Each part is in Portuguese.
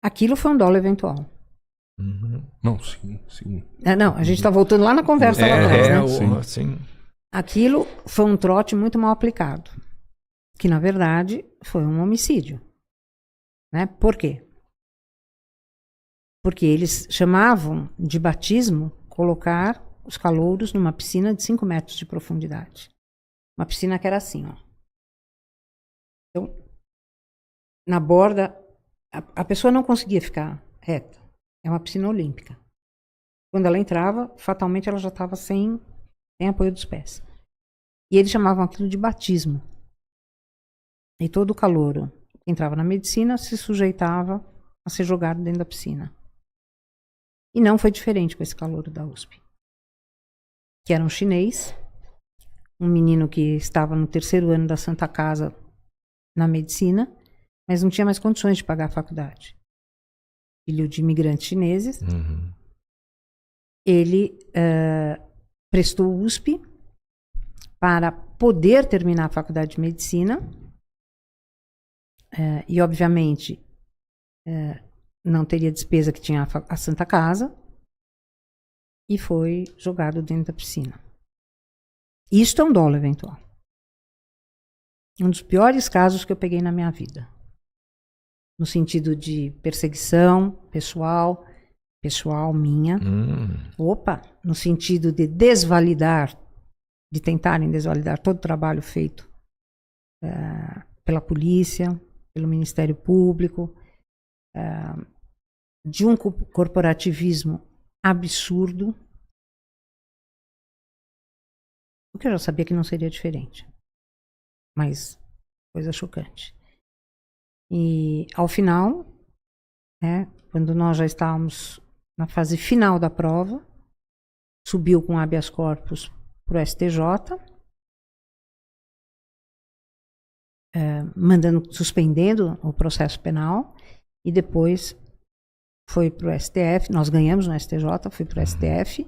Aquilo foi um dolo eventual. Não, sim, sim. Não, a gente está voltando lá na conversa lá atrás, né? Sim. Aquilo foi um trote muito mal aplicado, que na verdade foi um homicídio. Né? Por quê? Porque eles chamavam de batismo colocar os calouros numa piscina de 5 metros de profundidade. Uma piscina que era assim, ó. Então, na borda, a pessoa não conseguia ficar reta. É uma piscina olímpica. Quando ela entrava, fatalmente ela já estava sem apoio dos pés. E eles chamavam aquilo de batismo. E todo o calouro que entrava na medicina se sujeitava a ser jogado dentro da piscina. E não foi diferente com esse calouro da USP. Que era um chinês, um menino que estava no 3º ano da Santa Casa na medicina, mas não tinha mais condições de pagar a faculdade. Filho de imigrantes chineses. Ele prestou USP para poder terminar a faculdade de medicina e, obviamente, não teria despesa que tinha a Santa Casa e foi jogado dentro da piscina. Isto é um dolo eventual. Um dos piores casos que eu peguei na minha vida. No sentido de perseguição pessoal minha. Opa, no sentido de de tentarem desvalidar todo o trabalho feito pela polícia, pelo Ministério Público, de um corporativismo absurdo, o que eu já sabia que não seria diferente, mas coisa chocante. E ao final, né, quando nós já estávamos na fase final da prova, subiu com habeas corpus para o STJ, suspendendo o processo penal, e depois foi para o STF. Nós ganhamos no STJ, foi para o STF,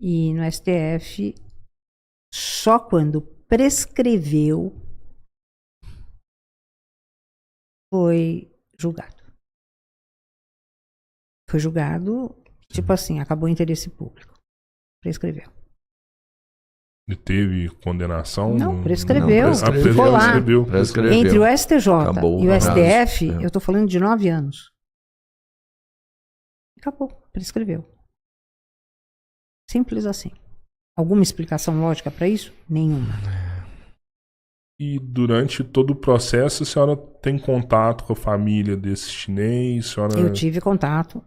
e no STF, só quando prescreveu, foi julgado. Foi julgado, tipo assim, acabou o interesse público. Prescreveu. E teve condenação? Não, prescreveu. Ficou lá. Prescreveu. Entre o STJ Acabou, e o STF, é. eu estou falando de 9 anos. Acabou, prescreveu. Simples assim. Alguma explicação lógica para isso? Nenhuma. E durante todo o processo, a senhora tem contato com a família desse chinês? A senhora eu tive contato.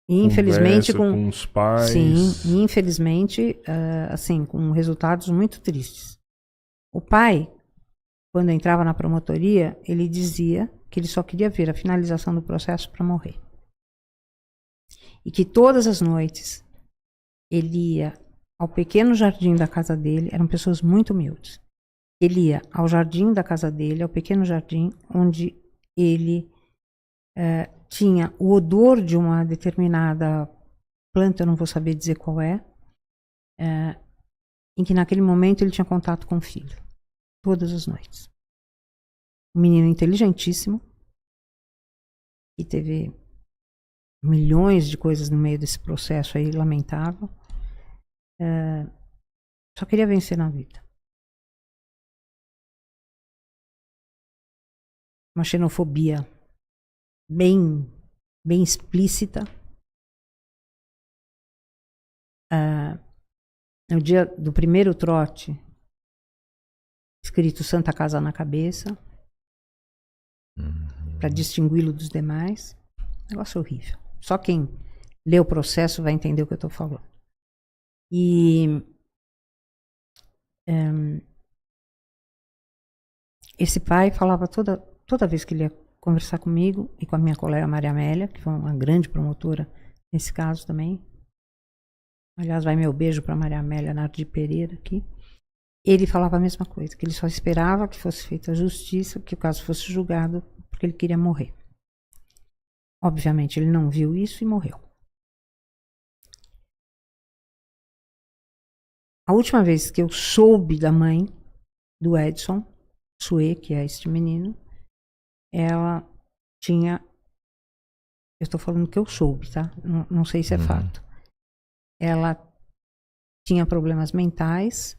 Infelizmente com os pais? Sim, infelizmente, assim, com resultados muito tristes. O pai, quando entrava na promotoria, ele dizia que ele só queria ver a finalização do processo para morrer. E que todas as noites ele ia ao pequeno jardim da casa dele, eram pessoas muito humildes. Ele ia ao jardim da casa dele, ao pequeno jardim, onde ele tinha o odor de uma determinada planta, eu não vou saber dizer qual em que naquele momento ele tinha contato com o filho, todas as noites. Um menino inteligentíssimo, que teve milhões de coisas no meio desse processo aí, lamentável, só queria vencer na vida. Uma xenofobia bem explícita. No dia do primeiro trote, escrito Santa Casa na cabeça, para distingui-lo dos demais. Negócio horrível. Só quem lê o processo vai entender o que eu estou falando. E esse pai falava toda vez que ele ia conversar comigo e com a minha colega Maria Amélia, que foi uma grande promotora nesse caso também. Aliás, vai meu beijo para Maria Amélia Nardi Pereira aqui. Ele falava a mesma coisa, que ele só esperava que fosse feita a justiça, que o caso fosse julgado, porque ele queria morrer. Obviamente, ele não viu isso e morreu. A última vez que eu soube da mãe do Edson, Sue, que é este menino, ela tinha eu estou falando que eu soube, tá? Não sei se é fato. Ela tinha problemas mentais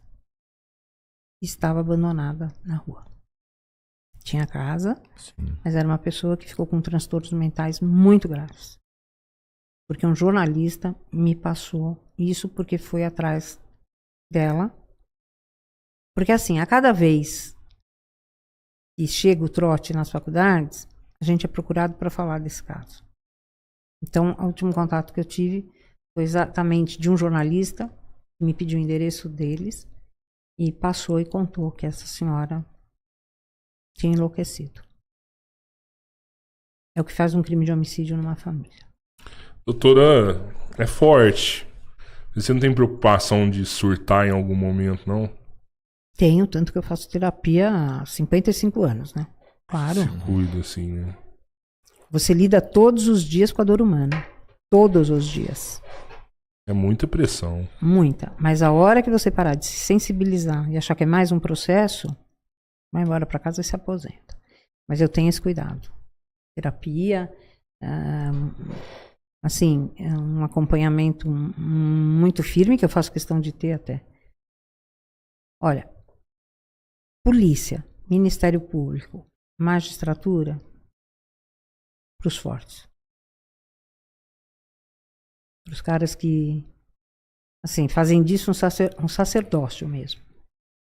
e estava abandonada na rua. Tinha casa, mas era uma pessoa que ficou com transtornos mentais muito graves. Porque um jornalista me passou isso porque foi atrás dela. Porque assim, a cada vez que chega o trote nas faculdades, a gente é procurado para falar desse caso. Então, o último contato que eu tive foi exatamente de um jornalista que me pediu o endereço deles e passou e contou que essa senhora tinha enlouquecido. É o que faz um crime de homicídio numa família. Doutora, é forte. Você não tem preocupação de surtar em algum momento, não? Tenho, tanto que eu faço terapia há 55 anos, né? Claro. Se cuida, assim, né? Você lida todos os dias com a dor humana. Todos os dias. É muita pressão. Muita. Mas a hora que você parar de se sensibilizar e achar que é mais um processo, vai embora para casa e se aposenta. Mas eu tenho esse cuidado. Terapia, assim, é um acompanhamento muito firme, que eu faço questão de ter até. Olha, polícia, Ministério Público, magistratura, para os fortes. Para os caras que, assim, fazem disso um sacerdócio mesmo.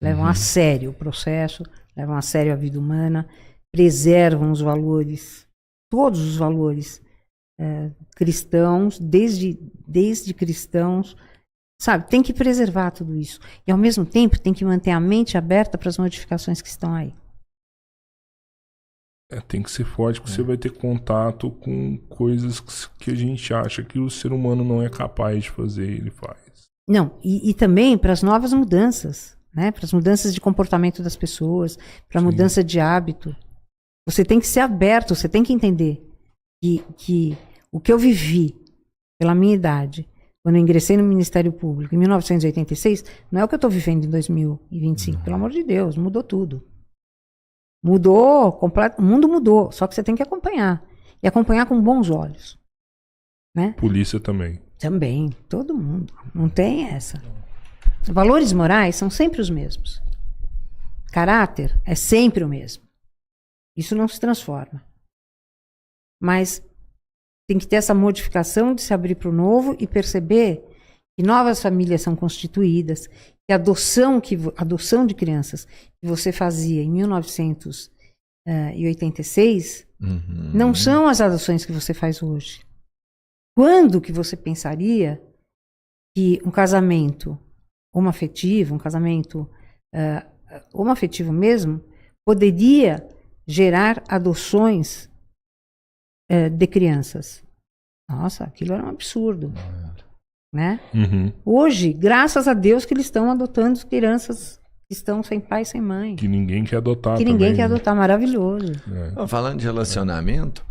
Levam a sério o processo, levam a sério a vida humana, preservam os valores, todos os valores cristãos, desde cristãos, sabe? Tem que preservar tudo isso. E, ao mesmo tempo, tem que manter a mente aberta para as modificações que estão aí. Tem que ser forte, porque você vai ter contato com coisas que a gente acha que o ser humano não é capaz de fazer, ele faz. Não, e também para as novas mudanças, né? Para as mudanças de comportamento das pessoas, para a mudança de hábito. Você tem que ser aberto, você tem que entender que o que eu vivi pela minha idade, quando eu ingressei no Ministério Público em 1986, não é o que eu estou vivendo em 2025. Pelo amor de Deus, mudou tudo. Mudou, o mundo mudou, só que você tem que acompanhar. E acompanhar com bons olhos. Né? Polícia também. Também, todo mundo. Não tem essa. Valores morais são sempre os mesmos. Caráter é sempre o mesmo. Isso não se transforma. Mas tem que ter essa modificação de se abrir para o novo e perceber que novas famílias são constituídas, que a adoção de crianças que você fazia em 1986 não são as adoções que você faz hoje. Quando que você pensaria que um casamento homoafetivo, um casamento homoafetivo mesmo, poderia gerar adoções de crianças? Nossa, aquilo era um absurdo. Né? Hoje, graças a Deus que eles estão adotando crianças que estão sem pai e sem mãe. Que ninguém quer adotar Que ninguém quer adotar, maravilhoso. Falando de relacionamento,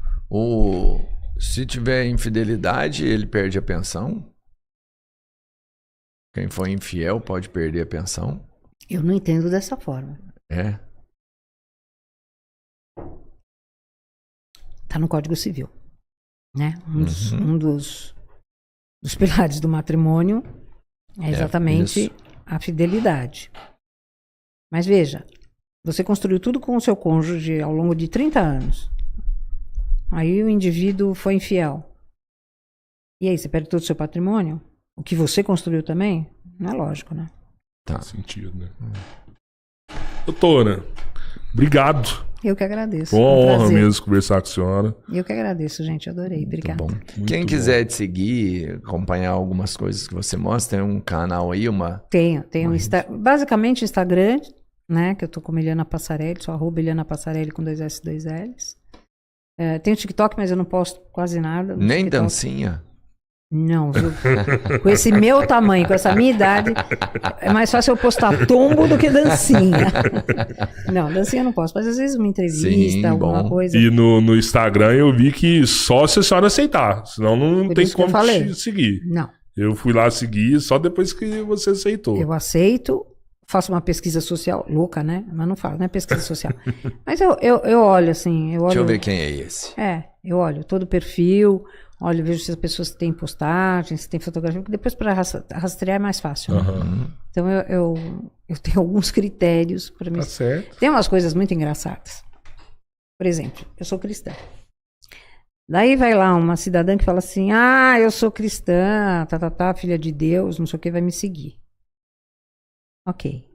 se tiver infidelidade, ele perde a pensão? Quem for infiel pode perder a pensão? Eu não entendo dessa forma. Tá no Código Civil. Né? Um dos pilares do matrimônio é exatamente a fidelidade. Mas veja, você construiu tudo com o seu cônjuge ao longo de 30 anos. Aí o indivíduo foi infiel. E aí, você perde todo o seu patrimônio? O que você construiu também? Não é lógico, né? Faz sentido, né? Doutora, obrigado. Eu que agradeço. Foi uma honra mesmo conversar com a senhora. Eu que agradeço, gente. Adorei. Obrigada. Quem quiser te seguir, acompanhar algumas coisas que você mostra, tem um canal aí, Tenho basicamente Instagram, né? Que eu tô como Eliana Passarelli, sou @ElianaPassarelli com 2 S e 2 L's. Tenho TikTok, mas eu não posto quase nada. Nem TikTok. Dancinha? Não, viu? Com esse meu tamanho, com essa minha idade, é mais fácil eu postar tombo do que dancinha. Não, dancinha eu não posso, mas às vezes uma entrevista, alguma coisa. E no Instagram eu vi que só se a senhora aceitar, senão não tem como te seguir. Não. Eu fui lá seguir só depois que você aceitou. Eu aceito, faço uma pesquisa social, louca, né? Mas não falo, não é pesquisa social. Mas eu olho assim, Deixa eu ver quem é esse. eu olho todo o perfil, olho, vejo se as pessoas têm postagem, se tem fotografia, porque depois para rastrear é mais fácil. Né? Então eu tenho alguns critérios para mim. Tá certo. Tem umas coisas muito engraçadas. Por exemplo, eu sou cristã. Daí vai lá uma cidadã que fala assim, eu sou cristã, filha de Deus, não sei o que, vai me seguir. Ok.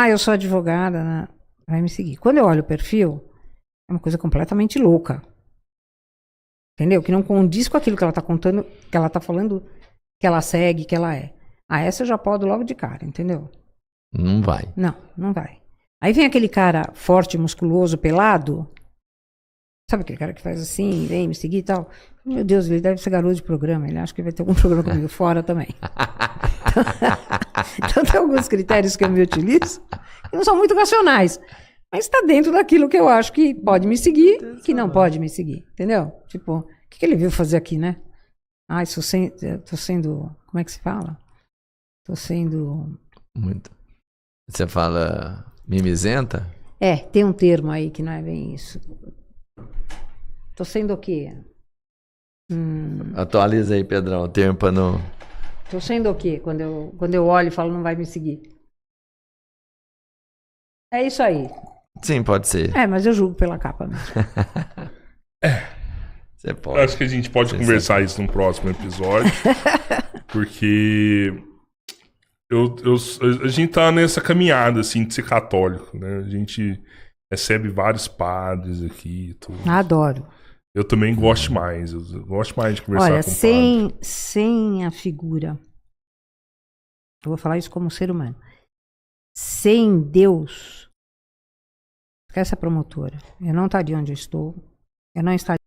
Eu sou advogada, né? Vai me seguir. Quando eu olho o perfil, é uma coisa completamente louca. Entendeu? Que não condiz com aquilo que ela tá contando, que ela tá falando, que ela segue, que ela é. Essa eu já podo logo de cara, entendeu? Não vai. Não vai. Aí vem aquele cara forte, musculoso, pelado. Sabe aquele cara que faz assim, vem me seguir e tal? Meu Deus, ele deve ser garoto de programa. Ele acha que vai ter algum programa comigo fora também. Então tem alguns critérios que eu me utilizo que não são muito racionais. Mas está dentro daquilo que eu acho que pode me seguir e que não pode me seguir. Entendeu? Tipo, o que ele veio fazer aqui, né? Tô sendo... Como é que se fala? Tô sendo... Muito. Você fala mimizenta? Tem um termo aí que não é bem isso. Tô sendo o quê? Atualiza aí, Pedrão, o termo para não... Tô sendo o quê? Quando eu olho e falo, não vai me seguir. É isso aí. Sim, pode ser. Mas eu julgo pela capa mesmo. Você pode. Acho que a gente pode conversar isso num próximo episódio. Porque a gente tá nessa caminhada, assim, de ser católico, né? A gente recebe vários padres aqui e tudo. Adoro. Eu também gosto mais. Eu gosto mais de conversar com Olha, padre. sem a figura... Eu vou falar isso como ser humano. Sem Deus... Esquece a promotora. Eu não estaria onde eu estou. Eu não estaria...